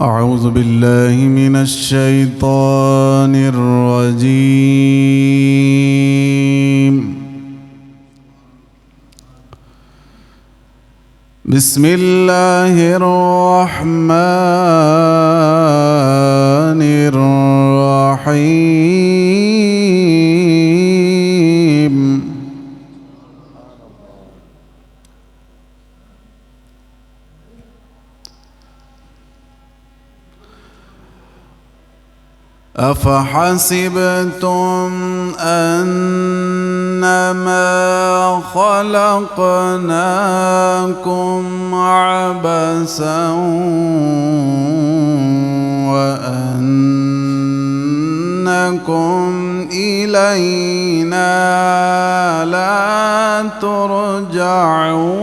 أعوذ بالله من الشيطان الرجيم. بسم الله الرحمن الرحيم. أفحسبتم أنما خلقناكم عبثا وأنكم إلينا لا ترجعون.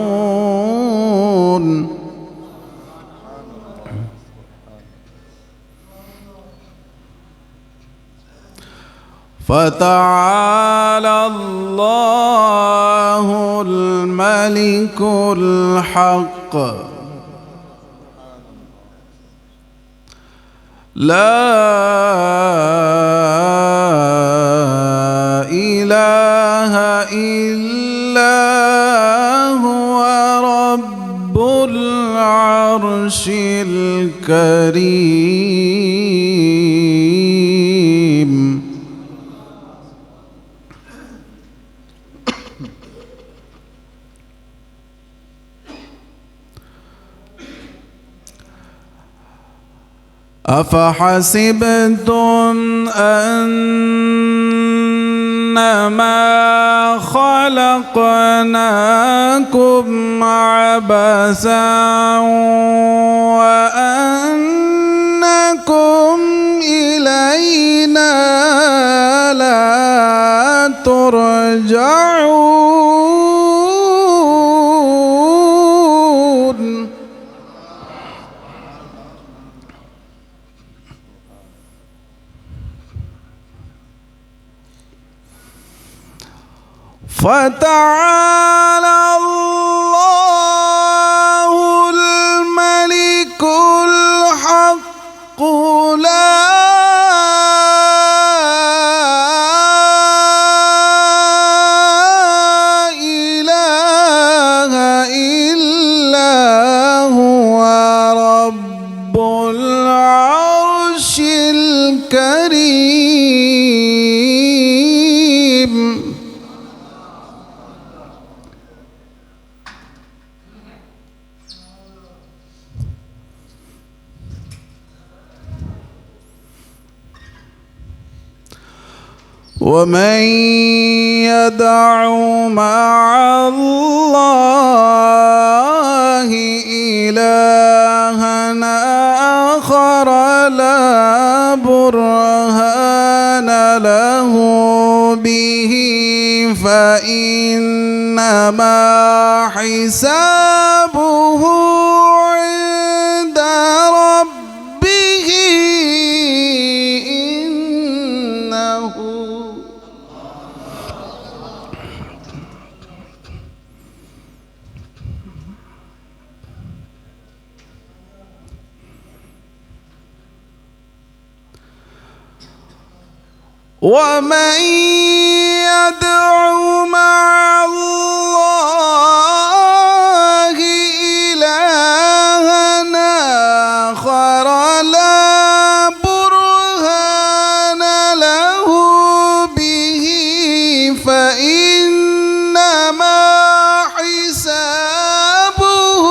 فتعالى الله الملك الحق لا إله إلا هو رب العرش الكريم. أفحسبتم أنما خلقناكم عبثا وأنكم إلينا لا ترجعون. فتعالى الله الملك الحق لا إله إلا هو رب العرش الكريم. ومن يدع مع الله إلها آخر لا برهان له به فإنما حسابه عند ربه إنه ومن يدع مع الله إلها آخر لا برهان له به فإنما حسابه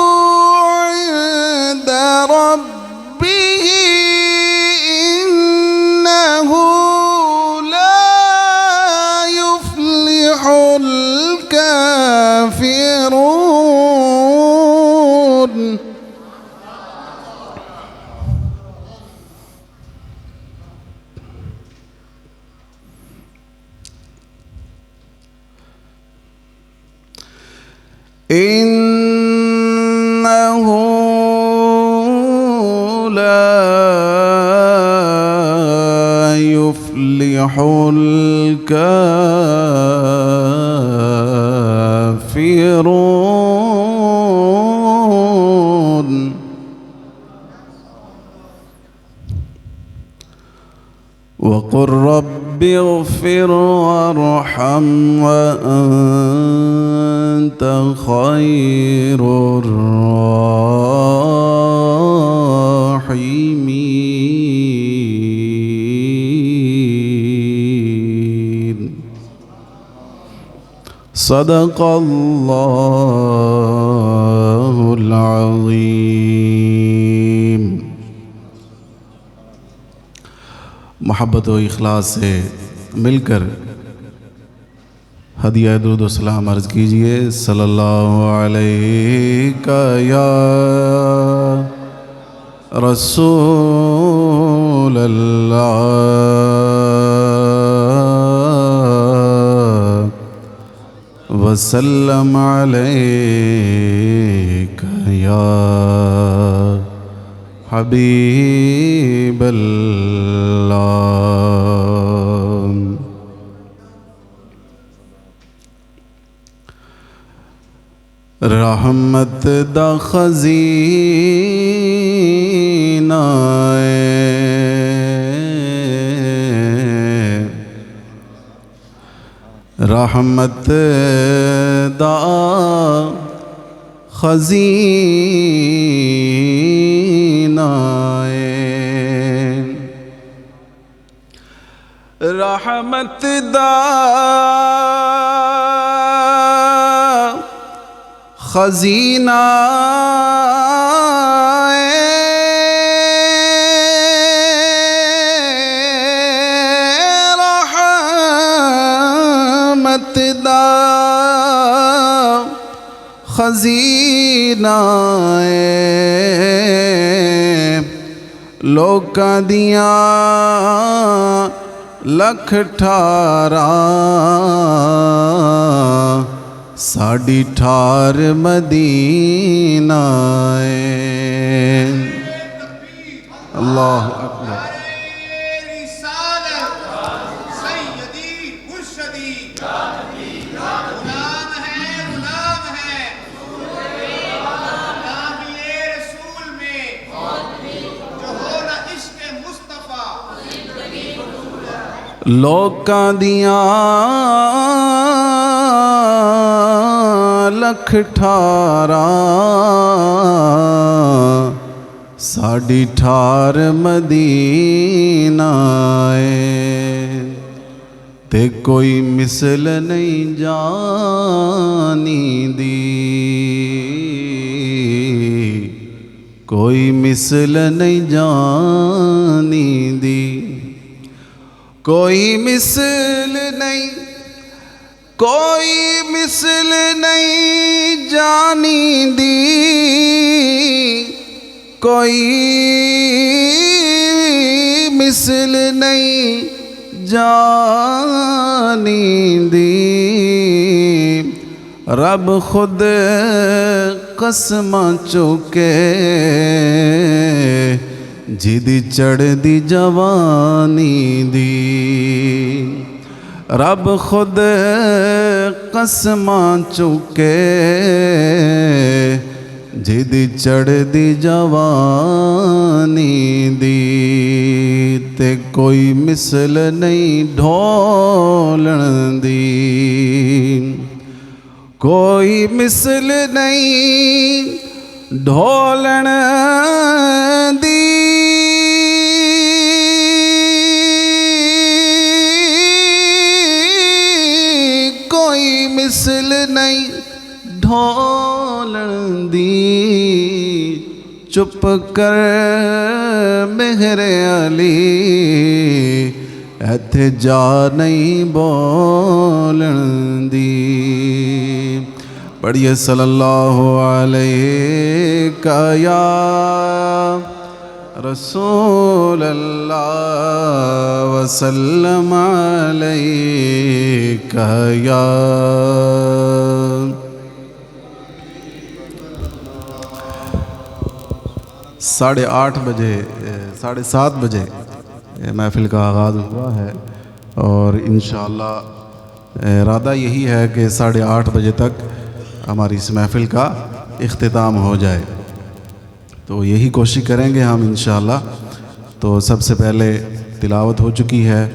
عند ربه إنه الكافرون. إنه لا يفلح الكافرون. وقل رب اغفر وارحم وأنت خير الراحمين. صدق الله العظيم. محبت و اخلاص سے مل کر ہدیہ درود و سلام عرض کیجئے. صلی اللہ علیہ یا رسول اللہ وسلم علیک یا حبیب اللہ. رحمت دا خزینہ رحمت دا خزینہ رحمت دا خزینہ رحمت دا خزینہ لوکاں دیاں لکھ ٹھارا ساڑی ٹھار مدینہ اللہ اکبر. لوکاں دیاں لکھ ٹھارا ساڑی ٹھار مدینہ تے کوئی مثل نہیں جانی دی کوئی مثل نہیں جانی دی کوئی مثل نہیں کوئی مثل نہیں جانی دی کوئی مثل نہیں جانی دی. رب خود قسم چکے جدی چڑھ دی جوانی دی. رب خود قسم چکے جدی چڑھ دی جوانی دی تے کوئی مثل نہیں ڈھولن دی کوئی مثل نہیں ڈھولن دی مثل نہیں ڈھولن دی. چپ کر مہر علی ایتھے جا نہیں بولن دی. پڑھیے صلی اللہ علیہ یا رسول اللہ وسلم علیک یا 8:30 بجے 7:30 بجے محفل کا آغاز ہوا ہے اور انشاءاللہ ارادہ یہی ہے کہ 8:30 بجے تک ہماری اس محفل کا اختتام ہو جائے. تو یہی کوشش کریں گے ہم انشاءاللہ تو سب سے پہلے تلاوت ہو چکی ہے،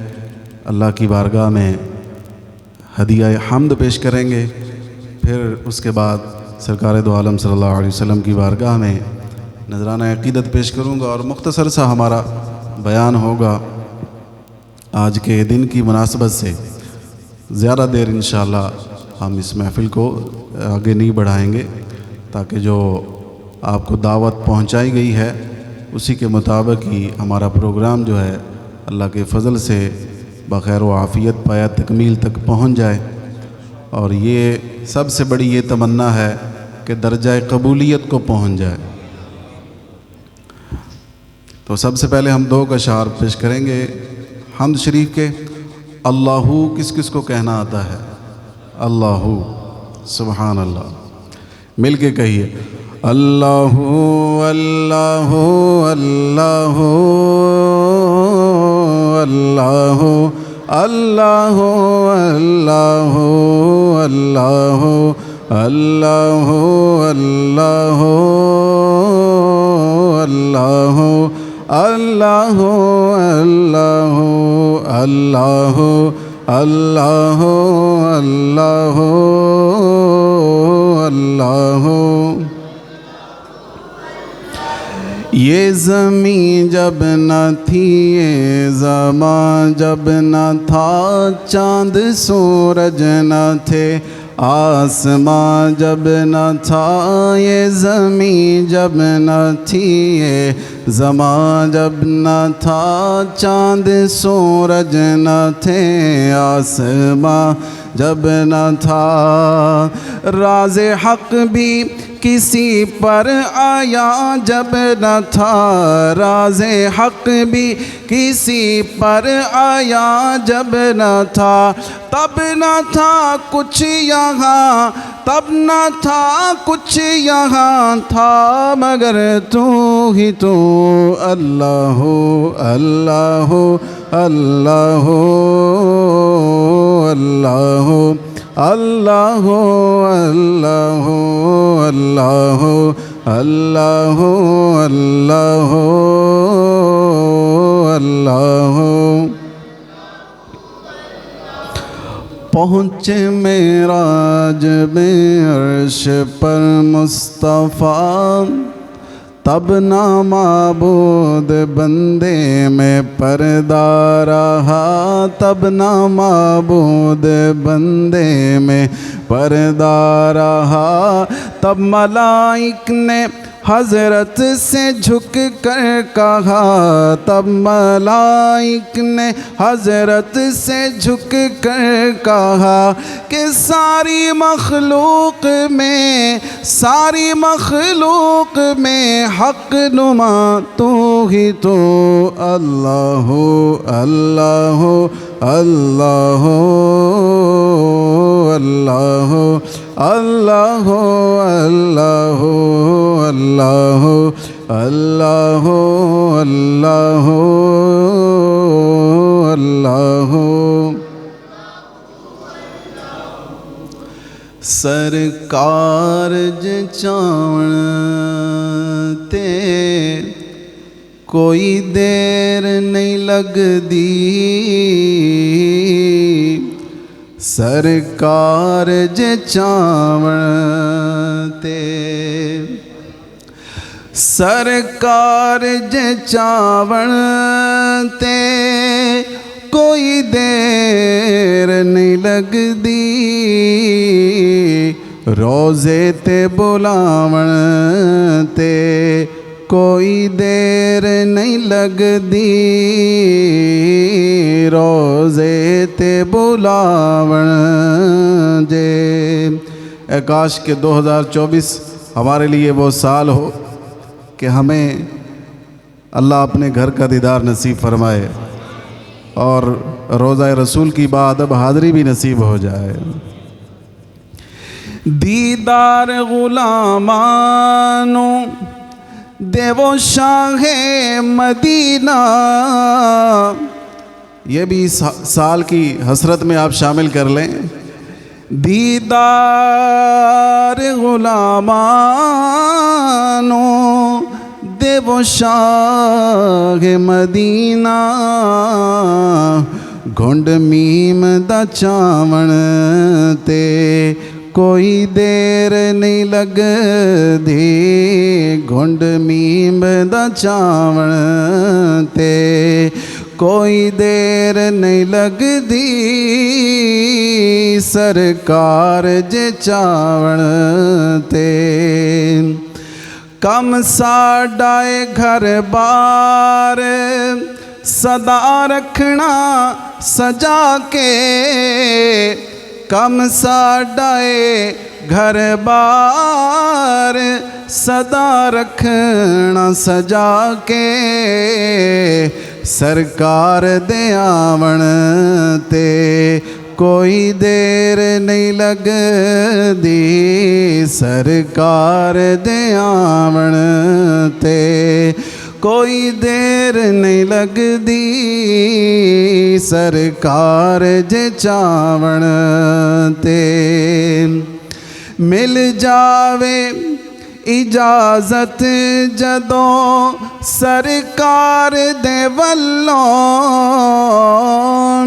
اللہ کی بارگاہ میں ہدیہ حمد پیش کریں گے، پھر اس کے بعد سرکار دو عالم صلی اللہ علیہ وسلم کی بارگاہ میں نذرانہ عقیدت پیش کروں گا، اور مختصر سا ہمارا بیان ہوگا آج کے دن کی مناسبت سے۔ زیادہ دیر انشاءاللہ ہم اس محفل کو آگے نہیں بڑھائیں گے، تاکہ جو آپ کو دعوت پہنچائی گئی ہے اسی کے مطابق ہی ہمارا پروگرام جو ہے اللہ کے فضل سے بخیر و عافیت پایا تکمیل تک پہنچ جائے، اور یہ سب سے بڑی یہ تمنا ہے کہ درجہ قبولیت کو پہنچ جائے۔ تو سب سے پہلے ہم 2 اشعار پیش کریں گے حمد شریف کے۔ اللہ کس کس کو کہنا آتا ہے؟ اللہ، سبحان اللہ، مل کے کہیے اللہ اللہ اللہ اللہ اللہ اللہ اللہ اللہ اللہ اللہ اللہ اللہ اللہ اللہ اللہ۔ یہ زمین جب نہ تھی، یہ زمان جب نہ تھا، چاند سورج نہ تھے، آسمان جب نہ تھا، یہ زمین جب نہ تھی، یہ زمان جب نہ تھا، چاند سورج نہ تھے، آسمان جب نہ تھا، راز حق بھی کسی پر آیا جب نہ تھا، راز حق بھی کسی پر آیا جب نہ تھا، تب نہ تھا کچھ یہاں، تب نہ تھا کچھ یہاں، تھا مگر تو ہی تو، اللہ اللہ اللہ اللہ اللہ اللہ اللہ اللہ اللہ اللہ۔ پہنچے معراج میں عرش پر مصطفیٰ، تب نہ معبود بندے میں پردہ رہا، تب نہ معبود بندے میں پردہ رہا، تب ملائک نے حضرت سے جھک کر کہا، تب ملائک نے حضرت سے جھک کر کہا کہ ساری مخلوق میں، ساری مخلوق میں حق نما تو ہی تو، اللہ اللہ اللہ اللہ اللہ اللہ اللہ اللہ اللہ اللہ۔ سرکار جے چاون تے کوئی دیر نہیں لگ دی، سرکار جے چاون تے، سرکار جے چاون تے کوئی دیر نہیں لگ دی، روزے تے بلاون تے کوئی دیر نہیں لگ دی، روزے تے بلاون جے۔ اے کاش کہ 2024 ہمارے لیے وہ سال ہو کہ ہمیں اللہ اپنے گھر کا دیدار نصیب فرمائے اور روزہ رسول کی بادب حاضری بھی نصیب ہو جائے۔ دیدار غلامانو دیو شاہ مدینہ، یہ بھی سال کی حسرت میں آپ شامل کر لیں۔ دیدار غلامانو دے وہ شاہ مدینہ گھنڈ میم دا چاون تے کوئی دیر نہیں لگ دی گھنڈ میم دا چاون تے کوئی دیر نہیں لگ دی سرکار جے چاون تے کم ساڈائے گھر بار صدا رکھنا سجا کے کم ساڈائے گھر بار صدا رکھنا سجا کے سرکار دے آون تے کوئی دیر نہیں لگ دی سرکار دے آون تے کوئی دیر نہیں لگ دی سرکار جے چاون تے مل جاوے اجازت جدوں سرکار دے ولوں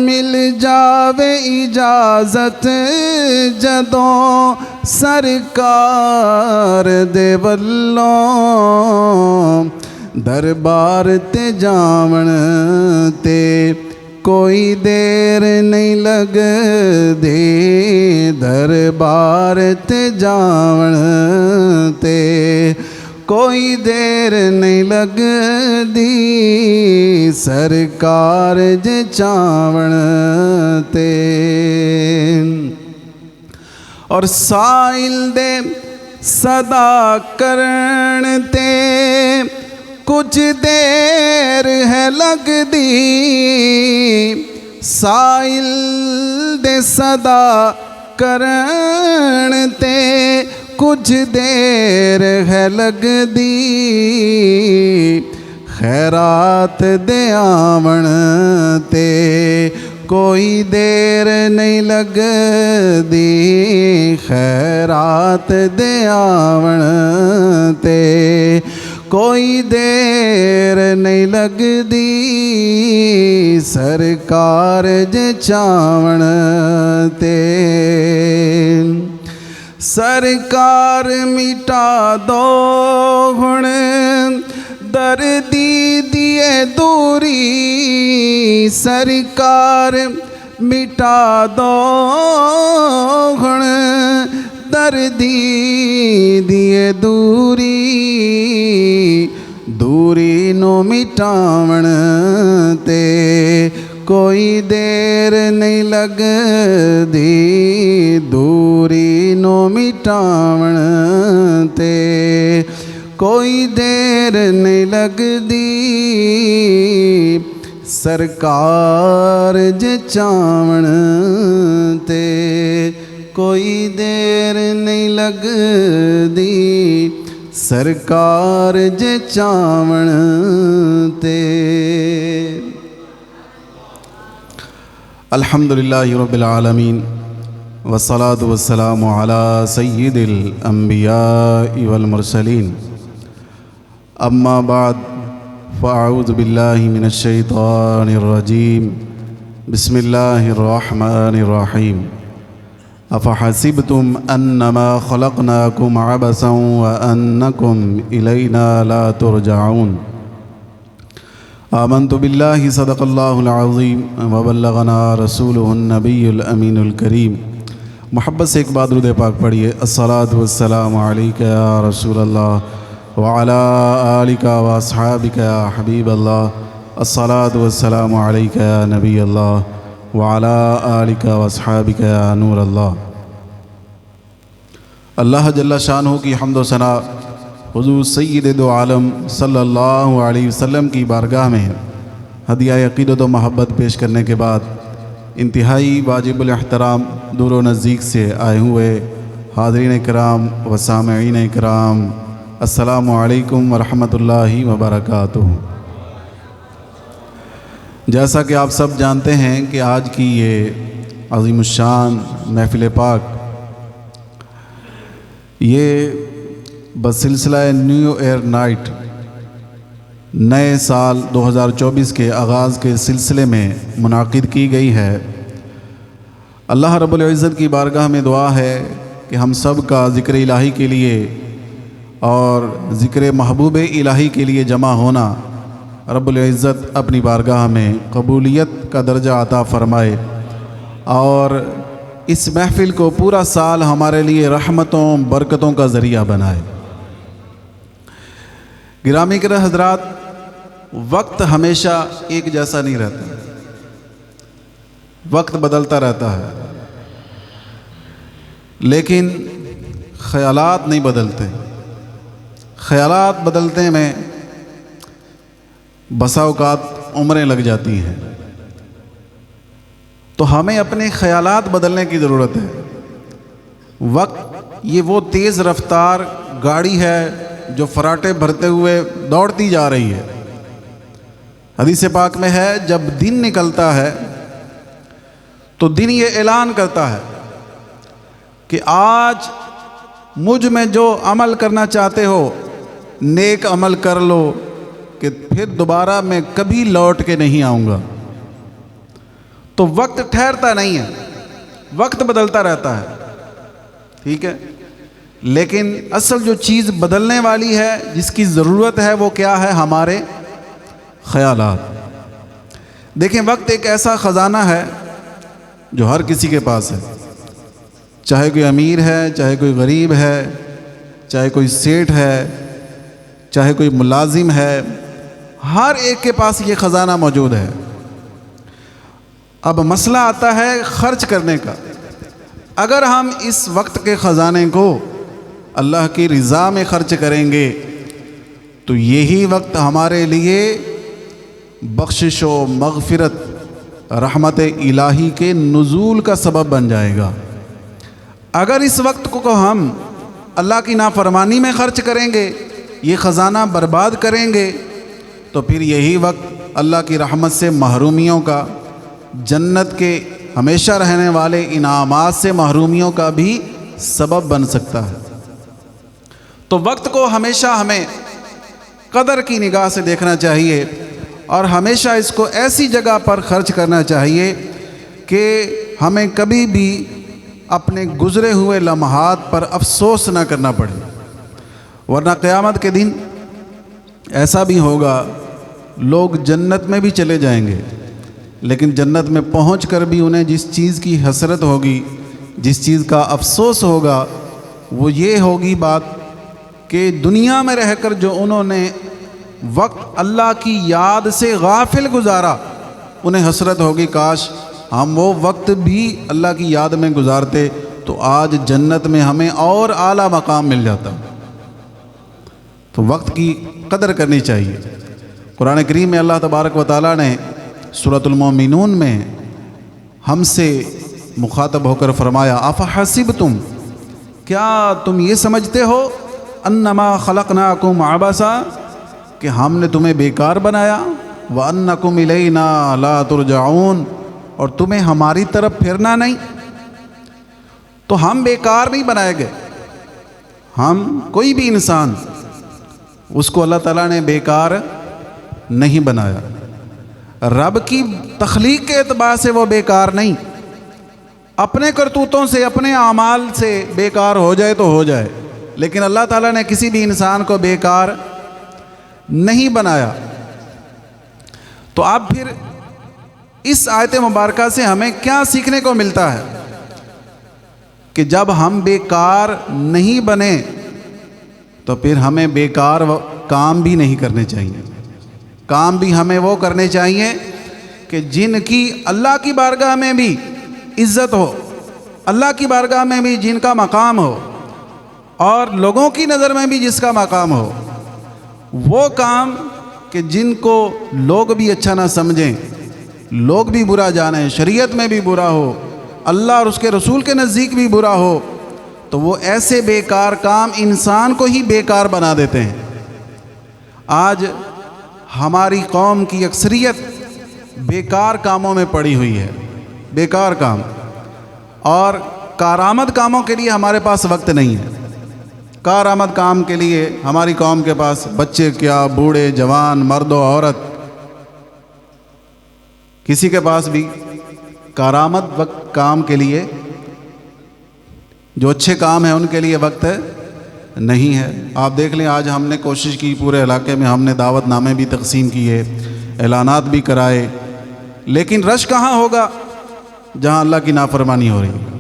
مل جاوے اجازت جدوں سرکار دے ولوں دربار تے جاون تے کوئی دیر نہیں لگ دی دربار تے جاون تے کوئی دیر نہیں لگ دی سرکار جے چاون تے اور سائل دے صدا کرن تے کچھ دیر ہے لگ دی سائل دے صدا کرن تے کچھ دیر ہے لگ دی خیرات دے آون تے کوئی دیر نہیں لگ دی خیرات دے آون تے کوئی دیر نہیں لگ دی سرکار جے چاون تے سرکار مٹا دو ہن دردی دیے دوری سرکار مٹا دو ہن دردی دیے دوری دوری نو مٹاون تے کوئی دیر نہیں لگ دی دوری نو مٹاون تے کوئی دیر نہیں لگ دی سرکار جے چاون تے کوئی دیر نہیں لگ دی سرکار جے چاون تے الحمدللہ رب العالمین والصلاة والسلام علی سید الانبیاء والمرسلین اما بعد فاعوذ باللہ من الشیطان الرجیم بسم اللہ الرحمن الرحیم افحسبتم انما خلقناکم عبثا وانکم الینا لا ترجعون آمنت باللہ صدق اللہ العظیم وبلغنا رسولہ النبی الامین الکریم محبت سے ایک بار درود پاک پڑھیے الصلاۃ والسلام علیک یا رسول اللہ وعلی آلک واصحابک یا حبیب اللہ الصلاۃ والسلام علیک یا نبی اللہ وعلی آلک واصحابک یا نور اللہ اللہ جل شانہ کی حمد و ثنا حضور سید دو عالم صلی اللہ علیہ وسلم کی بارگاہ میں ہدیہ عقیدت و محبت پیش کرنے کے بعد انتہائی واجب الاحترام دور و نزدیک سے آئے ہوئے حاضرین کرام و سامعین کرام السلام علیکم ورحمۃ اللہ وبرکاتہ۔ جیسا کہ آپ سب جانتے ہیں کہ آج کی یہ عظیم الشان محفل پاک یہ بسلسلہ نیو ایئر نائٹ نئے سال 2024 کے آغاز کے سلسلے میں منعقد کی گئی ہے۔ اللہ رب العزت کی بارگاہ میں دعا ہے کہ ہم سب کا ذکر الہی کے لیے اور ذکر محبوب الہی کے لیے جمع ہونا رب العزت اپنی بارگاہ میں قبولیت کا درجہ عطا فرمائے، اور اس محفل کو پورا سال ہمارے لیے رحمتوں برکتوں کا ذریعہ بنائے۔ گرامی حضرات، وقت ہمیشہ ایک جیسا نہیں رہتا، وقت بدلتا رہتا ہے، لیکن خیالات نہیں بدلتے۔ خیالات بدلتے میں بسا اوقات عمریں لگ جاتی ہیں، تو ہمیں اپنے خیالات بدلنے کی ضرورت ہے۔ وقت یہ وہ تیز رفتار گاڑی ہے جو فراٹے بھرتے ہوئے دوڑتی جا رہی ہے۔ حدیث پاک میں ہے، جب دن نکلتا ہے تو دن یہ اعلان کرتا ہے کہ آج مجھ میں جو عمل کرنا چاہتے ہو نیک عمل کر لو، کہ پھر دوبارہ میں کبھی لوٹ کے نہیں آؤں گا۔ تو وقت ٹھہرتا نہیں ہے، وقت بدلتا رہتا ہے، ٹھیک ہے، لیکن اصل جو چیز بدلنے والی ہے، جس کی ضرورت ہے، وہ کیا ہے؟ ہمارے خیالات۔ دیکھیں، وقت ایک ایسا خزانہ ہے جو ہر کسی کے پاس ہے، چاہے کوئی امیر ہے، چاہے کوئی غریب ہے، چاہے کوئی سیٹھ ہے، چاہے کوئی ملازم ہے، ہر ایک کے پاس یہ خزانہ موجود ہے۔ اب مسئلہ آتا ہے خرچ کرنے کا۔ اگر ہم اس وقت کے خزانے کو اللہ کی رضا میں خرچ کریں گے تو یہی وقت ہمارے لیے بخشش و مغفرت، رحمت الہی کے نزول کا سبب بن جائے گا۔ اگر اس وقت کو ہم اللہ کی نافرمانی میں خرچ کریں گے، یہ خزانہ برباد کریں گے، تو پھر یہی وقت اللہ کی رحمت سے محرومیوں کا، جنت کے ہمیشہ رہنے والے انعامات سے محرومیوں کا بھی سبب بن سکتا ہے۔ تو وقت کو ہمیشہ ہمیں قدر کی نگاہ سے دیکھنا چاہیے، اور ہمیشہ اس کو ایسی جگہ پر خرچ کرنا چاہیے کہ ہمیں کبھی بھی اپنے گزرے ہوئے لمحات پر افسوس نہ کرنا پڑے، ورنہ قیامت کے دن ایسا بھی ہوگا، لوگ جنت میں بھی چلے جائیں گے، لیکن جنت میں پہنچ کر بھی انہیں جس چیز کی حسرت ہوگی، جس چیز کا افسوس ہوگا، وہ یہ ہوگی بات کہ دنیا میں رہ کر جو انہوں نے وقت اللہ کی یاد سے غافل گزارا، انہیں حسرت ہوگی کاش ہم وہ وقت بھی اللہ کی یاد میں گزارتے تو آج جنت میں ہمیں اور اعلیٰ مقام مل جاتا۔ تو وقت کی قدر کرنی چاہیے۔ قرآن کریم میں اللہ تبارک و تعالیٰ نے سورۃ المومنون میں ہم سے مخاطب ہو کر فرمایا، افحسبتم، کیا تم یہ سمجھتے ہو، انما خلقناکم عبثا، کہ ہم نے تمہیں بیکار بنایا، وانکم الینا لا ترجعون، اور تمہیں ہماری طرف پھرنا نہیں۔ تو ہم بیکار نہیں بنائے گئے، ہم کوئی بھی انسان اس کو اللہ تعالیٰ نے بیکار نہیں بنایا۔ رب کی تخلیق کے اعتبار سے وہ بیکار نہیں، اپنے کرتوتوں سے، اپنے اعمال سے بیکار ہو جائے تو ہو جائے، لیکن اللہ تعالیٰ نے کسی بھی انسان کو بیکار نہیں بنایا۔ تو اب پھر اس آیت مبارکہ سے ہمیں کیا سیکھنے کو ملتا ہے کہ جب ہم بیکار نہیں بنے تو پھر ہمیں بیکار کام بھی نہیں کرنے چاہیے۔ کام بھی ہمیں وہ کرنے چاہیے کہ جن کی اللہ کی بارگاہ میں بھی عزت ہو، اللہ کی بارگاہ میں بھی جن کا مقام ہو، اور لوگوں کی نظر میں بھی جس کا مقام ہو۔ وہ کام کہ جن کو لوگ بھی اچھا نہ سمجھیں، لوگ بھی برا جانیں، شریعت میں بھی برا ہو، اللہ اور اس کے رسول کے نزدیک بھی برا ہو، تو وہ ایسے بیکار کام انسان کو ہی بیکار بنا دیتے ہیں۔ آج ہماری قوم کی اکثریت بیکار کاموں میں پڑی ہوئی ہے، بیکار کام، اور کارآمد کاموں کے لیے ہمارے پاس وقت نہیں ہے۔ کارآمد کام کے لیے ہماری قوم کے پاس بچے کیا، بوڑھے جوان، مرد و عورت، کسی کے پاس بھی کارآمد وقت کام کے لیے، جو اچھے کام ہیں ان کے لیے وقت نہیں ہے۔ آپ دیکھ لیں، آج ہم نے کوشش کی، پورے علاقے میں ہم نے دعوت نامے بھی تقسیم کیے، اعلانات بھی کرائے، لیکن رش کہاں ہوگا؟ جہاں اللہ کی نافرمانی ہو رہی ہے،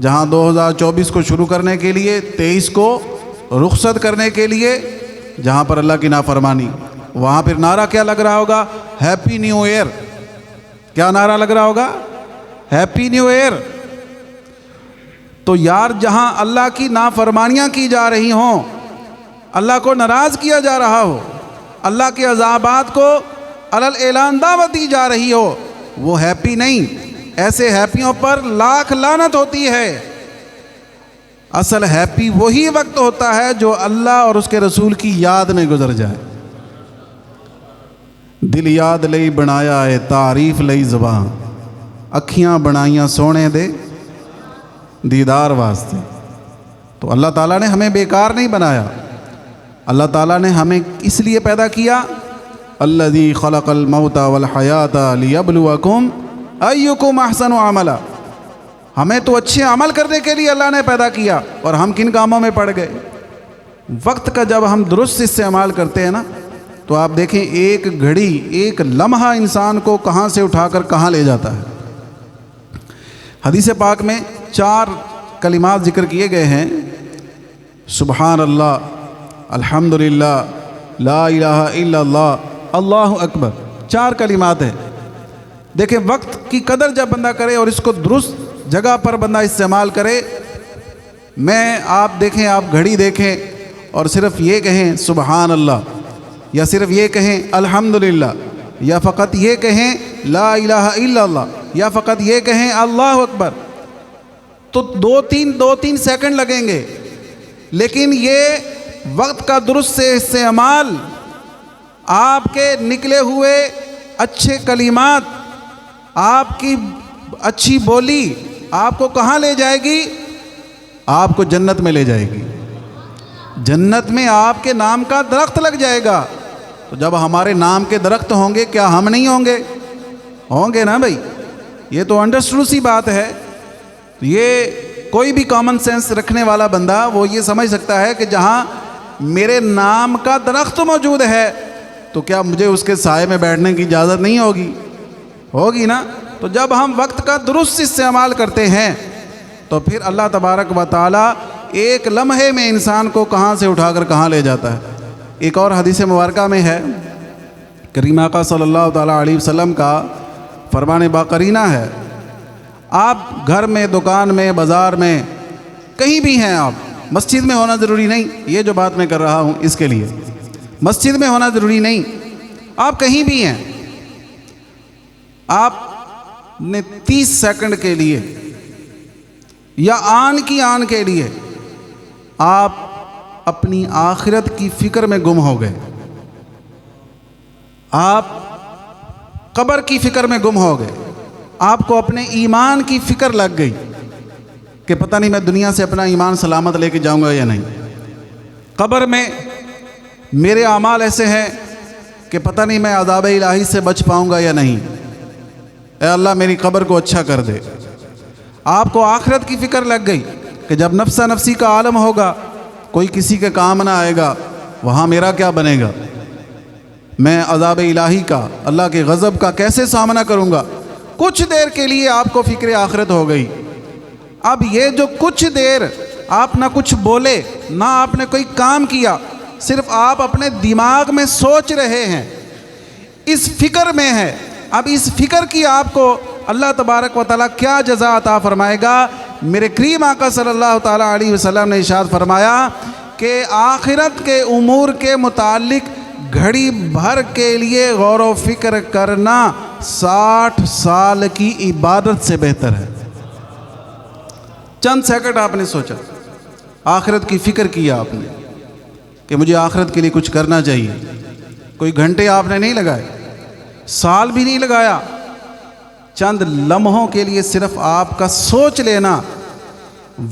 جہاں 2024 کو شروع کرنے کے لیے، 23 کو رخصت کرنے کے لیے، جہاں پر اللہ کی نافرمانی، وہاں پھر نعرہ کیا لگ رہا ہوگا؟ Happy new year. کیا نعرہ لگ رہا ہوگا؟ Happy new year. تو یار، جہاں اللہ کی نافرمانیاں کی جا رہی ہوں، اللہ کو ناراض کیا جا رہا ہو، اللہ کے عذابات کو علل اعلان دعوت دی جا رہی ہو، وہ ہیپی نہیں۔ ایسے ہیپیوں پر لاکھ لعنت ہوتی ہے۔ اصل ہیپی وہی وقت ہوتا ہے جو اللہ اور اس کے رسول کی یاد میں گزر جائے۔ دل یاد لئی بنایا ہے تعریف لئی زباں، اکھیاں بنائیاں سونے دے دیدار واسطے۔ تو اللہ تعالیٰ نے ہمیں بیکار نہیں بنایا، اللہ تعالیٰ نے ہمیں اس لیے پیدا کیا، الذی خلق الموت والحیات لیبلوکم ایکم احسن عملا۔ ہمیں تو اچھے عمل کرنے کے لیے اللہ نے پیدا کیا، اور ہم کن کاموں میں پڑ گئے؟ وقت کا جب ہم درست استعمال کرتے ہیں نا، تو آپ دیکھیں ایک گھڑی، ایک لمحہ انسان کو کہاں سے اٹھا کر کہاں لے جاتا ہے۔ حدیث پاک میں 4 کلمات ذکر کیے گئے ہیں، سبحان اللہ، الحمدللہ، لا الہ الا اللہ، اللہ اکبر۔ 4 کلمات ہیں۔ دیکھیں، وقت کی قدر جب بندہ کرے اور اس کو درست جگہ پر بندہ استعمال کرے، آپ دیکھیں، آپ گھڑی دیکھیں اور صرف یہ کہیں سبحان اللہ، یا صرف یہ کہیں الحمدللہ، یا فقط یہ کہیں لا الہ الا اللہ، یا فقط یہ کہیں اللہ اکبر، تو 2-3 سیکنڈ لگیں گے۔ لیکن یہ وقت کا درست سے استعمال، آپ کے نکلے ہوئے اچھے کلمات، آپ کی اچھی بولی آپ کو کہاں لے جائے گی؟ آپ کو جنت میں لے جائے گی۔ جنت میں آپ کے نام کا درخت لگ جائے گا۔ تو جب ہمارے نام کے درخت ہوں گے، کیا ہم نہیں ہوں گے؟ ہوں گے نا بھائی، یہ تو انڈرسٹوڈ سی بات ہے۔ یہ کوئی بھی کامن سینس رکھنے والا بندہ وہ یہ سمجھ سکتا ہے کہ جہاں میرے نام کا درخت موجود ہے تو کیا مجھے اس کے سائے میں بیٹھنے کی اجازت نہیں ہوگی؟ ہوگی نا۔ تو جب ہم وقت کا درست استعمال کرتے ہیں تو پھر اللہ تبارک و تعالیٰ ایک لمحے میں انسان کو کہاں سے اٹھا کر کہاں لے جاتا ہے۔ ایک اور حدیث مبارکہ میں ہے، کریم آقا صلی اللہ تعالیٰ علیہ وسلم کا فرمان باقرینہ ہے، آپ گھر میں، دکان میں، بازار میں، کہیں بھی ہیں، آپ مسجد میں ہونا ضروری نہیں، یہ جو بات میں کر رہا ہوں اس کے لیے مسجد میں ہونا ضروری نہیں، آپ کہیں بھی ہیں، آپ نے 30 سیکنڈ کے لیے یا آن کی آن کے لیے آپ اپنی آخرت کی فکر میں گم ہو گئے، آپ قبر کی فکر میں گم ہو گئے، آپ کو اپنے ایمان کی فکر لگ گئی کہ پتہ نہیں میں دنیا سے اپنا ایمان سلامت لے کے جاؤں گا یا نہیں، قبر میں میرے اعمال ایسے ہیں کہ پتہ نہیں میں عذاب الہی سے بچ پاؤں گا یا نہیں، اے اللہ میری قبر کو اچھا کر دے۔ آپ کو آخرت کی فکر لگ گئی کہ جب نفسہ نفسی کا عالم ہوگا، کوئی کسی کے کام نہ آئے گا، وہاں میرا کیا بنے گا، میں عذاب الہی کا، اللہ کے غضب کا کیسے سامنا کروں گا۔ کچھ دیر کے لیے آپ کو فکر آخرت ہو گئی۔ اب یہ جو کچھ دیر آپ نہ کچھ بولے، نہ آپ نے کوئی کام کیا، صرف آپ اپنے دماغ میں سوچ رہے ہیں، اس فکر میں ہے۔ اب اس فکر کی آپ کو اللہ تبارک و تعالیٰ کیا جزا عطا فرمائے گا؟ میرے کریم آقا صلی اللہ تعالیٰ علیہ وسلم نے ارشاد فرمایا کہ آخرت کے امور کے متعلق گھڑی بھر کے لیے غور و فکر کرنا 60 سال کی عبادت سے بہتر ہے۔ چند سیکنڈ آپ نے سوچا، آخرت کی فکر کیا آپ نے کہ مجھے آخرت کے لیے کچھ کرنا چاہیے، کوئی گھنٹے آپ نے نہیں لگائے، سال بھی نہیں لگایا، چند لمحوں کے لیے صرف آپ کا سوچ لینا،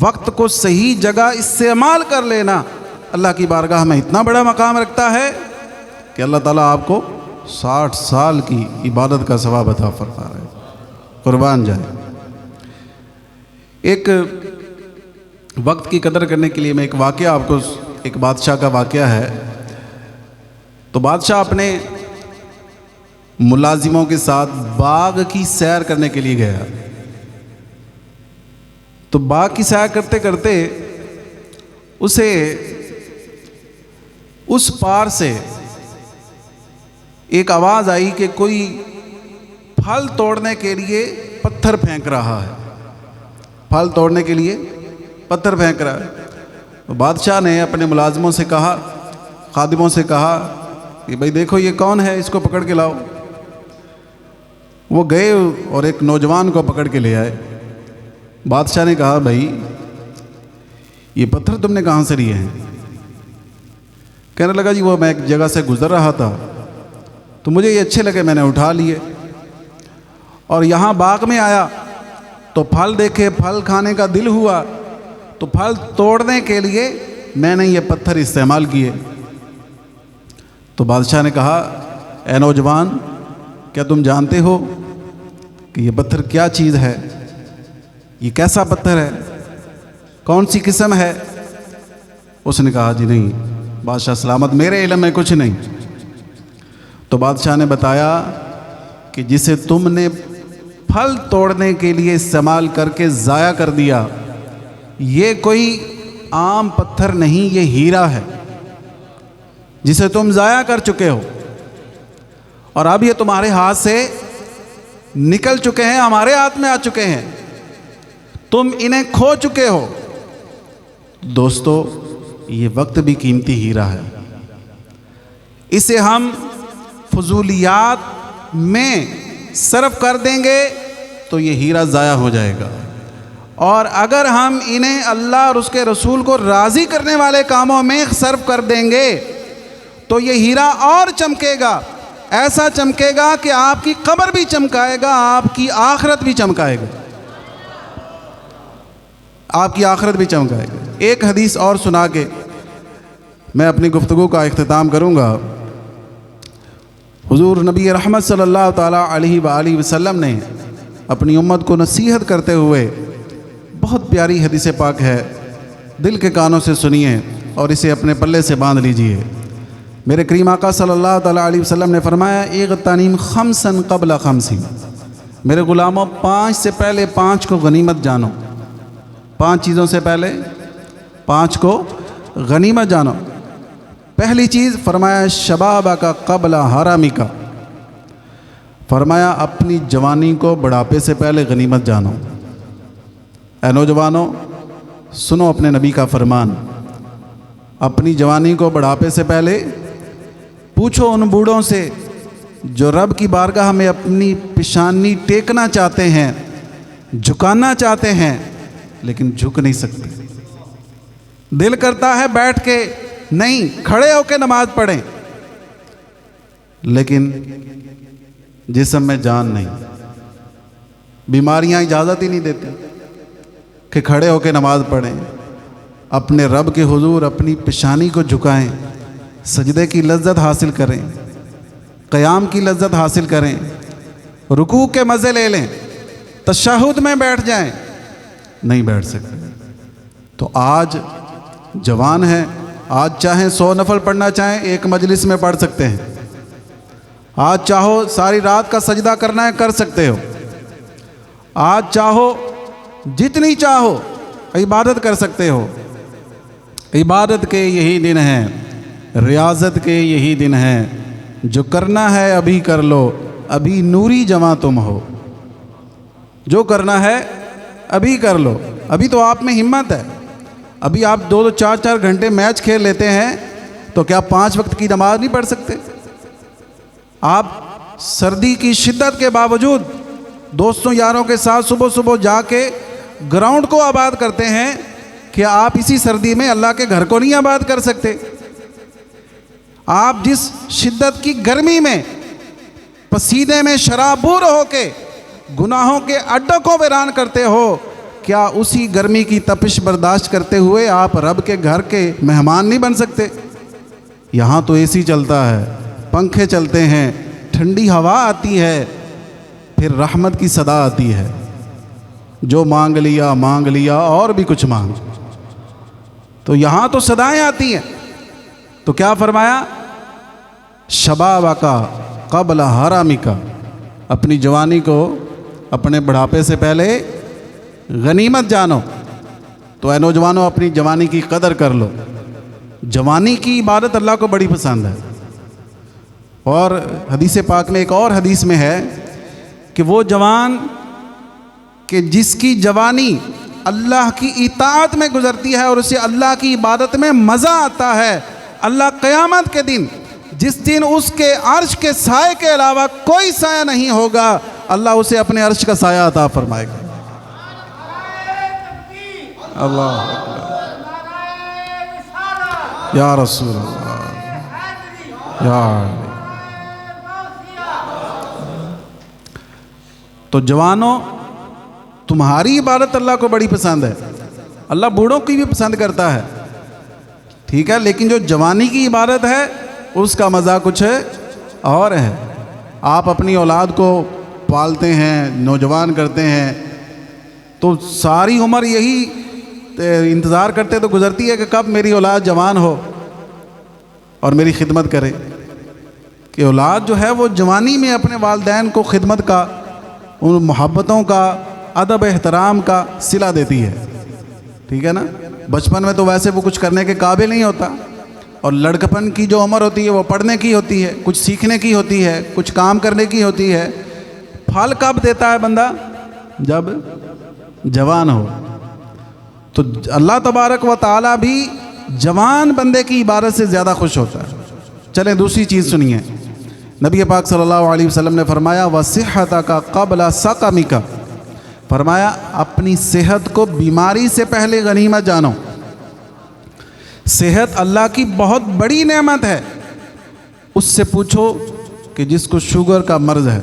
وقت کو صحیح جگہ استعمال کر لینا، اللہ کی بارگاہ میں اتنا بڑا مقام رکھتا ہے کہ اللہ تعالیٰ آپ کو 60 سال کی عبادت کا ثواب عطا فرما رہے ہیں۔ قربان جائے۔ ایک وقت کی قدر کرنے کے لیے میں ایک واقعہ آپ کو، ایک بادشاہ کا واقعہ ہے۔ تو بادشاہ اپنے ملازموں کے ساتھ باغ کی سیر کرنے کے لیے گیا۔ تو باغ کی سیر کرتے کرتے اسے اس پار سے ایک آواز آئی کہ کوئی پھل توڑنے کے لیے پتھر پھینک رہا ہے، پھل توڑنے کے لیے پتھر پھینک رہا ہے۔ تو بادشاہ نے اپنے ملازموں سے کہا، خادموں سے کہا کہ بھئی دیکھو یہ کون ہے، اس کو پکڑ کے لاؤ۔ وہ گئے اور ایک نوجوان کو پکڑ کے لے آئے۔ بادشاہ نے کہا بھائی یہ پتھر تم نے کہاں سے لیے ہیں؟ کہنے لگا جی وہ میں ایک جگہ سے گزر رہا تھا تو مجھے یہ اچھے لگے، میں نے اٹھا لیے اور یہاں باغ میں آیا تو پھل دیکھے، پھل کھانے کا دل ہوا تو پھل توڑنے کے لیے میں نے یہ پتھر استعمال کیے۔ تو بادشاہ نے کہا اے نوجوان، کیا تم جانتے ہو کہ یہ پتھر کیا چیز ہے؟ یہ کیسا پتھر ہے؟ کون سی قسم ہے؟ اس نے کہا جی نہیں بادشاہ سلامت، میرے علم میں کچھ نہیں۔ تو بادشاہ نے بتایا کہ جسے تم نے پھل توڑنے کے لیے استعمال کر کے ضائع کر دیا، یہ کوئی عام پتھر نہیں، یہ ہیرا ہے جسے تم ضائع کر چکے ہو، اور اب یہ تمہارے ہاتھ سے نکل چکے ہیں، ہمارے ہاتھ میں آ چکے ہیں، تم انہیں کھو چکے ہو۔ دوستو یہ وقت بھی قیمتی ہیرا ہے، اسے ہم فضولیات میں صرف کر دیں گے تو یہ ہیرا ضائع ہو جائے گا، اور اگر ہم انہیں اللہ اور اس کے رسول کو راضی کرنے والے کاموں میں صرف کر دیں گے تو یہ ہیرا اور چمکے گا، ایسا چمکے گا کہ آپ کی قبر بھی چمکائے گا، آپ کی آخرت بھی چمکائے گا، آپ کی آخرت بھی چمکائے گا۔ ایک حدیث اور سنا کے میں اپنی گفتگو کا اختتام کروں گا۔ حضور نبی رحمت صلی اللہ تعالیٰ علیہ وآلہ وسلم نے اپنی امت کو نصیحت کرتے ہوئے، بہت پیاری حدیث پاک ہے، دل کے کانوں سے سنیے اور اسے اپنے پلے سے باندھ لیجئے۔ میرے کریم آقا صلی اللہ تعالیٰ علیہ وسلم نے فرمایا اغتنم خمسا قبل خمس، میرے غلاموں 5 سے پہلے 5 کو غنیمت جانو، 5 چیزوں سے پہلے 5 کو غنیمت جانو۔ پہلی چیز فرمایا شبابہ کا قبل حرامی کا، فرمایا اپنی جوانی کو بڑھاپے سے پہلے غنیمت جانو۔ اے نوجوانوں سنو اپنے نبی کا فرمان، اپنی جوانی کو بڑھاپے سے پہلے پوچھو ان بوڑھوں سے جو رب کی بارگاہ میں اپنی پیشانی ٹیکنا چاہتے ہیں، جھکانا چاہتے ہیں لیکن جھک نہیں سکتے، دل کرتا ہے بیٹھ کے نہیں کھڑے ہو کے نماز پڑھیں، لیکن جسم میں جان نہیں، بیماریاں اجازت ہی نہیں دیتے کہ کھڑے ہو کے نماز پڑھیں۔ اپنے رب کے حضور اپنی پیشانی کو جھکائیں، سجدے کی لذت حاصل کریں، قیام کی لذت حاصل کریں، رکوع کے مزے لے لیں، تشہد میں بیٹھ جائیں، نہیں بیٹھ سکتے۔ تو آج جوان ہیں، آج چاہیں 100 نفل پڑھنا چاہیں ایک مجلس میں پڑھ سکتے ہیں، آج چاہو ساری رات کا سجدہ کرنا ہے کر سکتے ہو، آج چاہو جتنی چاہو عبادت کر سکتے ہو۔ عبادت کے یہی دن ہیں، ریاضت کے یہی دن ہیں، جو کرنا ہے ابھی کر لو، ابھی نوری جواں تم ہو، جو کرنا ہے ابھی کر لو، ابھی تو آپ میں ہمت ہے، ابھی آپ 2-2 4-4 گھنٹے میچ کھیل لیتے ہیں تو کیا 5 وقت کی نماز نہیں پڑھ سکتے؟ آپ سردی کی شدت کے باوجود دوستوں یاروں کے ساتھ صبح صبح جا کے گراؤنڈ کو آباد کرتے ہیں، کیا آپ اسی سردی میں اللہ کے گھر کو نہیں آباد کر سکتے؟ آپ جس شدت کی گرمی میں پسینے میں شرابور ہو کے گناہوں کے اڈوں کو ویران کرتے ہو، کیا اسی گرمی کی تپش برداشت کرتے ہوئے آپ رب کے گھر کے مہمان نہیں بن سکتے؟ یہاں تو اے سی چلتا ہے، پنکھے چلتے ہیں، ٹھنڈی ہوا آتی ہے، پھر رحمت کی صدا آتی ہے، جو مانگ لیا اور بھی کچھ مانگ۔ تو یہاں تو صدائیں آتی ہیں۔ تو کیا فرمایا؟ شبابک قبل حرامک، اپنی جوانی کو اپنے بڑھاپے سے پہلے غنیمت جانو۔ تو اے نوجوانوں، اپنی جوانی کی قدر کر لو۔ جوانی کی عبادت اللہ کو بڑی پسند ہے، اور حدیث پاک میں، ایک اور حدیث میں ہے کہ وہ جوان کہ جس کی جوانی اللہ کی اطاعت میں گزرتی ہے اور اسے اللہ کی عبادت میں مزہ آتا ہے، اللہ قیامت کے دن، جس دن اس کے عرش کے سائے کے علاوہ کوئی سایہ نہیں ہوگا، اللہ اسے اپنے عرش کا سایہ عطا فرمائے گا۔ اللہ یا رسول اللہ یا تو جوانوں، تمہاری عبادت اللہ کو بڑی پسند ہے، اللہ بوڑھوں کی بھی پسند کرتا ہے، ٹھیک ہے، لیکن جو جوانی کی عبادت ہے اس کا مزہ کچھ اور ہے۔ آپ اپنی اولاد کو پالتے ہیں، نوجوان کرتے ہیں، تو ساری عمر یہی انتظار کرتے تو گزرتی ہے کہ کب میری اولاد جوان ہو اور میری خدمت کرے، کہ اولاد جو ہے وہ جوانی میں اپنے والدین کو خدمت کا، ان محبتوں کا، ادب احترام کا صلہ دیتی ہے، ٹھیک ہے نا۔ بچپن میں تو ویسے وہ کچھ کرنے کے قابل نہیں ہوتا، اور لڑکپن کی جو عمر ہوتی ہے وہ پڑھنے کی ہوتی ہے، کچھ سیکھنے کی ہوتی ہے، کچھ کام کرنے کی ہوتی ہے۔ پھل کب دیتا ہے بندہ؟ جب جوان ہو۔ تو اللہ تبارک و تعالیٰ بھی جوان بندے کی عبادت سے زیادہ خوش ہوتا ہے۔ چلیں دوسری چیز سنیے، نبی پاک صلی اللہ علیہ وسلم نے فرمایا وَصِحَّتَكَ قَبْلَ سَقَمِكَ، فرمایا اپنی صحت کو بیماری سے پہلے غنیمت جانو۔ صحت اللہ کی بہت بڑی نعمت ہے۔ اس سے پوچھو کہ جس کو شوگر کا مرض ہے،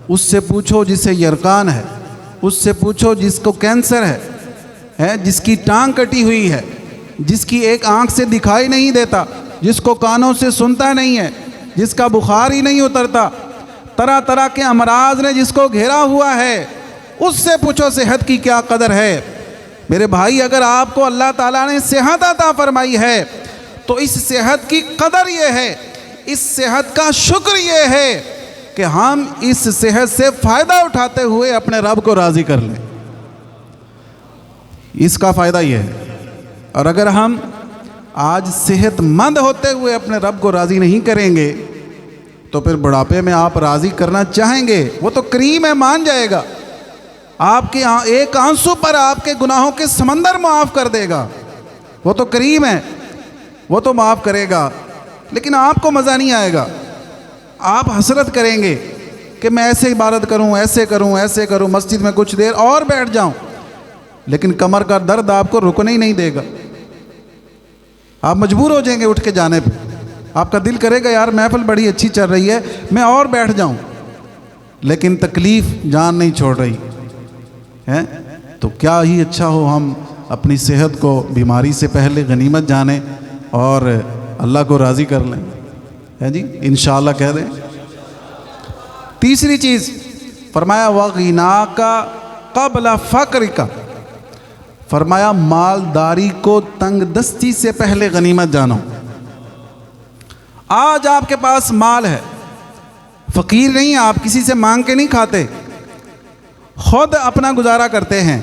اس سے پوچھو جسے یرقان ہے، اس سے پوچھو جس کو کینسر ہے، جس کی ٹانگ کٹی ہوئی ہے، جس کی ایک آنکھ سے دکھائی نہیں دیتا، جس کو کانوں سے سنتا نہیں ہے، جس کا بخار ہی نہیں اترتا، طرح طرح کے امراض نے جس کو گھیرا ہوا ہے، اس سے پوچھو صحت کی کیا قدر ہے۔ میرے بھائی، اگر آپ کو اللہ تعالیٰ نے صحت عطا فرمائی ہے تو اس صحت کی قدر یہ ہے، اس صحت کا شکر یہ ہے کہ ہم اس صحت سے فائدہ اٹھاتے ہوئے اپنے رب کو راضی کر لیں۔ اس کا فائدہ یہ ہے۔ اور اگر ہم آج صحت مند ہوتے ہوئے اپنے رب کو راضی نہیں کریں گے تو پھر بڑھاپے میں آپ راضی کرنا چاہیں گے، وہ تو کریم ہے، مان جائے گا، آپ کے ایک آنسو پر آپ کے گناہوں کے سمندر معاف کر دے گا، وہ تو کریم ہے، وہ تو معاف کرے گا، لیکن آپ کو مزہ نہیں آئے گا۔ آپ حسرت کریں گے کہ میں ایسے عبادت کروں، ایسے کروں، ایسے کروں، مسجد میں کچھ دیر اور بیٹھ جاؤں، لیکن کمر کا درد آپ کو رکنے ہی نہیں دے گا۔ آپ مجبور ہو جائیں گے اٹھ کے جانے پہ، آپ کا دل کرے گا یار محفل بڑی اچھی چل رہی ہے، میں اور بیٹھ جاؤں، لیکن تکلیف جان نہیں چھوڑ رہی ہے۔ تو کیا ہی اچھا ہو ہم اپنی صحت کو بیماری سے پہلے غنیمت جانیں اور اللہ کو راضی کر لیں، ہے جی، انشاءاللہ کہہ دیں۔ تیسری چیز فرمایا وَغِنَاكَ قَبْلَ فَقْرِكَ، فرمایا مالداری کو تنگ دستی سے پہلے غنیمت جانو۔ آج آپ کے پاس مال ہے، فقیر نہیں، آپ کسی سے مانگ کے نہیں کھاتے، خود اپنا گزارا کرتے ہیں،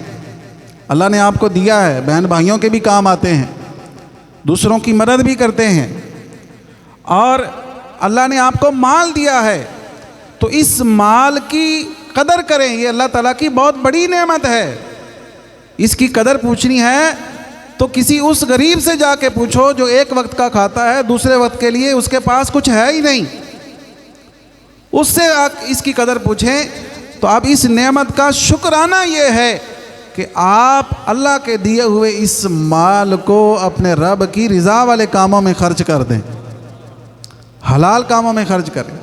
اللہ نے آپ کو دیا ہے، بہن بھائیوں کے بھی کام آتے ہیں، دوسروں کی مدد بھی کرتے ہیں، اور اللہ نے آپ کو مال دیا ہے، تو اس مال کی قدر کریں، یہ اللہ تعالیٰ کی بہت بڑی نعمت ہے، اس کی قدر پوچھنی ہے تو کسی اس غریب سے جا کے پوچھو جو ایک وقت کا کھاتا ہے، دوسرے وقت کے لیے اس کے پاس کچھ ہے ہی نہیں، اس سے اس کی قدر پوچھیں۔ تو اب اس نعمت کا شکرانہ یہ ہے کہ آپ اللہ کے دیے ہوئے اس مال کو اپنے رب کی رضا والے کاموں میں خرچ کر دیں، حلال کاموں میں خرچ کریں،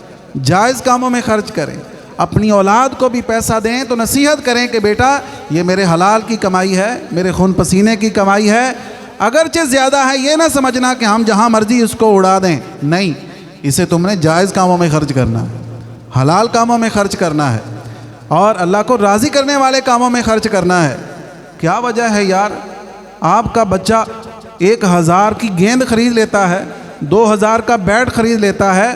جائز کاموں میں خرچ کریں، اپنی اولاد کو بھی پیسہ دیں تو نصیحت کریں کہ بیٹا یہ میرے حلال کی کمائی ہے، میرے خون پسینے کی کمائی ہے، اگرچہ زیادہ ہے یہ نہ سمجھنا کہ ہم جہاں مرضی اس کو اڑا دیں، نہیں، اسے تم نے جائز کاموں میں خرچ کرنا ہے، حلال کاموں میں خرچ کرنا ہے، اور اللہ کو راضی کرنے والے کاموں میں خرچ کرنا ہے۔ کیا وجہ ہے یار، آپ کا بچہ 1000 کی گیند خرید لیتا ہے، 2000 کا بیٹ خرید لیتا ہے،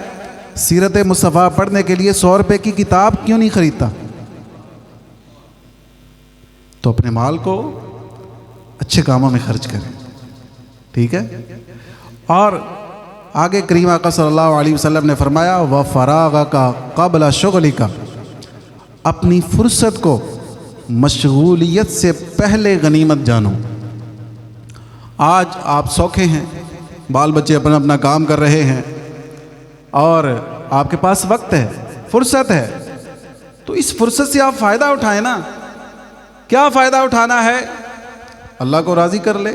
سیرت مصطفیٰ پڑھنے کے لیے 100 روپے کی کتاب کیوں نہیں خریدتا؟ تو اپنے مال کو اچھے کاموں میں خرچ کریں، ٹھیک ہے؟ اور آگے کریم آقا صلی اللہ علیہ وسلم نے فرمایا وَفَرَاغَكَ قَبْلَ شُغْلِكَ، اپنی فرصت کو مشغولیت سے پہلے غنیمت جانو۔ آج آپ سوکھے ہیں، بال بچے اپنا اپنا کام کر رہے ہیں، اور آپ کے پاس وقت ہے، فرصت ہے، تو اس فرصت سے آپ فائدہ اٹھائیں نا۔ کیا فائدہ اٹھانا ہے؟ اللہ کو راضی کر لے۔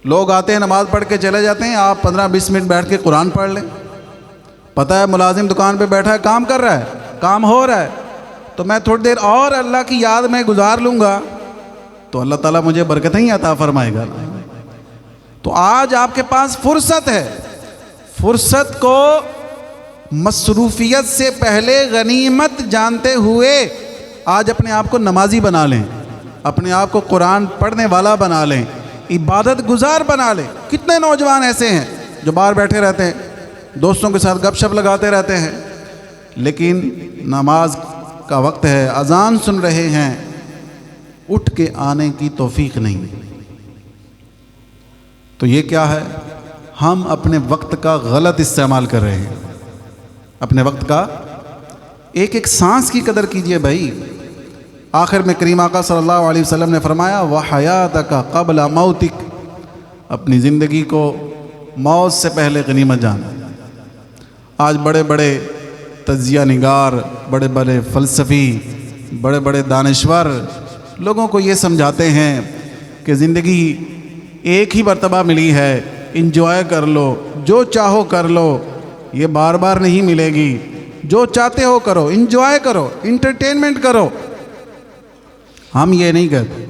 لوگ آتے ہیں نماز پڑھ کے چلے جاتے ہیں، آپ 15-20 منٹ بیٹھ کے قرآن پڑھ لیں۔ پتہ ہے ملازم دکان پہ بیٹھا ہے، کام کر رہا ہے، کام ہو رہا ہے، تو میں تھوڑی دیر اور اللہ کی یاد میں گزار لوں گا تو اللہ تعالیٰ مجھے برکتیں ہی عطا فرمائے گا۔ تو آج آپ کے پاس فرصت ہے، فرصت کو مصروفیت سے پہلے غنیمت جانتے ہوئے آج اپنے آپ کو نمازی بنا لیں، اپنے آپ کو قرآن پڑھنے والا بنا لیں، عبادت گزار بنا لیں۔ کتنے نوجوان ایسے ہیں جو باہر بیٹھے رہتے ہیں، دوستوں کے ساتھ گپ شپ لگاتے رہتے ہیں، لیکن نماز کا وقت ہے، اذان سن رہے ہیں، اٹھ کے آنے کی توفیق نہیں۔ تو یہ کیا ہے؟ ہم اپنے وقت کا غلط استعمال کر رہے ہیں۔ اپنے وقت کا ایک ایک سانس کی قدر کیجئے بھائی۔ آخر میں کریم آقا صلی اللہ علیہ وسلم نے فرمایا وَحَيَاتَكَ قَبْلَ مَوْتِكَ، اپنی زندگی کو موت سے پہلے غنیمت جانا۔ آج بڑے بڑے تجزیہ نگار، بڑے بڑے فلسفی، بڑے بڑے دانشور لوگوں کو یہ سمجھاتے ہیں کہ زندگی ایک ہی مرتبہ ملی ہے، انجوائے کر لو، جو چاہو کر لو، یہ بار بار نہیں ملے گی، جو چاہتے ہو کرو، انجوائے کرو، انٹرٹینمنٹ کرو۔ ہم یہ نہیں کہتے،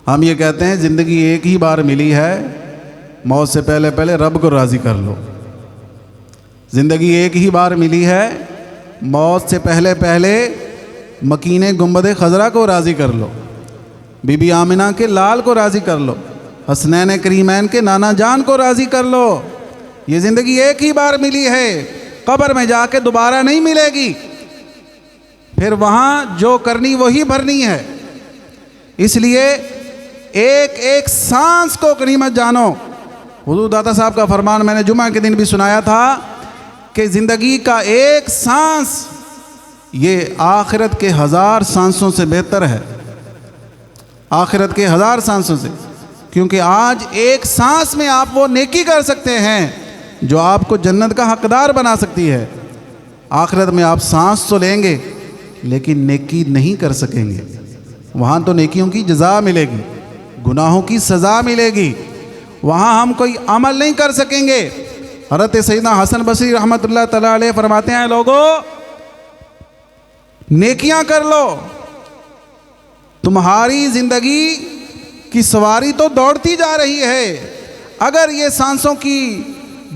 ہم یہ کہتے ہیں زندگی ایک ہی بار ملی ہے، موت سے پہلے پہلے رب کو راضی کر لو۔ زندگی ایک ہی بار ملی ہے، موت سے پہلے پہلے مکین گنبد خضرا کو راضی کر لو، بی بی آمنہ کے لال کو راضی کر لو، حسنین کریمین کے نانا جان کو راضی کر لو۔ یہ زندگی ایک ہی بار ملی ہے، قبر میں جا کے دوبارہ نہیں ملے گی، پھر وہاں جو کرنی وہی بھرنی ہے۔ اس لیے ایک ایک سانس کو غنیمت جانو۔ حضور داتا صاحب کا فرمان میں نے جمعہ کے دن بھی سنایا تھا کہ زندگی کا ایک سانس یہ آخرت کے 1000 سانسوں سے بہتر ہے، آخرت کے 1000 سانسوں سے، کیونکہ آج ایک سانس میں آپ وہ نیکی کر سکتے ہیں جو آپ کو جنت کا حقدار بنا سکتی ہے۔ آخرت میں آپ سانس تو لیں گے لیکن نیکی نہیں کر سکیں گے، وہاں تو نیکیوں کی جزا ملے گی، گناہوں کی سزا ملے گی، وہاں ہم کوئی عمل نہیں کر سکیں گے۔ حضرت سیدنا حسن بصری رحمۃ اللہ تعالیٰ علیہ فرماتے ہیں لوگو نیکیاں کر لو، تمہاری زندگی کی سواری تو دوڑتی جا رہی ہے، اگر یہ سانسوں کی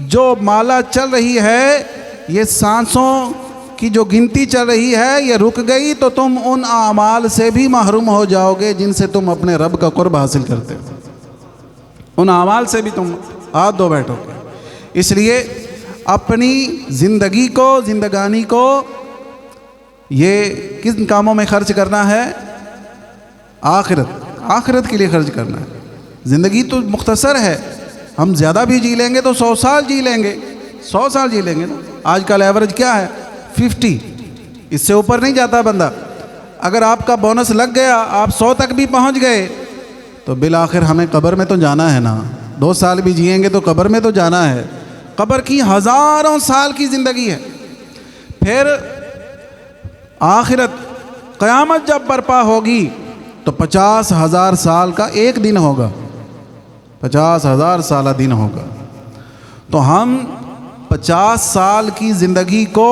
جو مالا چل رہی ہے، یہ سانسوں کی جو گنتی چل رہی ہے یہ رک گئی تو تم ان اعمال سے بھی محروم ہو جاؤ گے جن سے تم اپنے رب کا قرب حاصل کرتے ہو، ان اعمال سے بھی تم ہاتھ دھو بیٹھو گے۔ اس لیے اپنی زندگی کو، زندگانی کو یہ کن کاموں میں خرچ کرنا ہے؟ آخرت کے لیے خرچ کرنا ہے۔ زندگی تو مختصر ہے، ہم زیادہ بھی جی لیں گے تو 100 سال جی لیں گے، 100 سال جی لیں گے نا۔ آج کل ایوریج کیا ہے؟ 50، اس سے اوپر نہیں جاتا بندہ۔ اگر آپ کا بونس لگ گیا، آپ 100 تک بھی پہنچ گئے تو بالآخر ہمیں قبر میں تو جانا ہے نا۔ 2 سال بھی جئیں گے تو قبر میں تو جانا ہے۔ قبر کی ہزاروں سال کی زندگی ہے، پھر آخرت قیامت جب برپا ہوگی تو 50,000 سال کا ایک دن ہوگا، 50,000 سالہ دن ہوگا۔ تو ہم 50 سال کی زندگی کو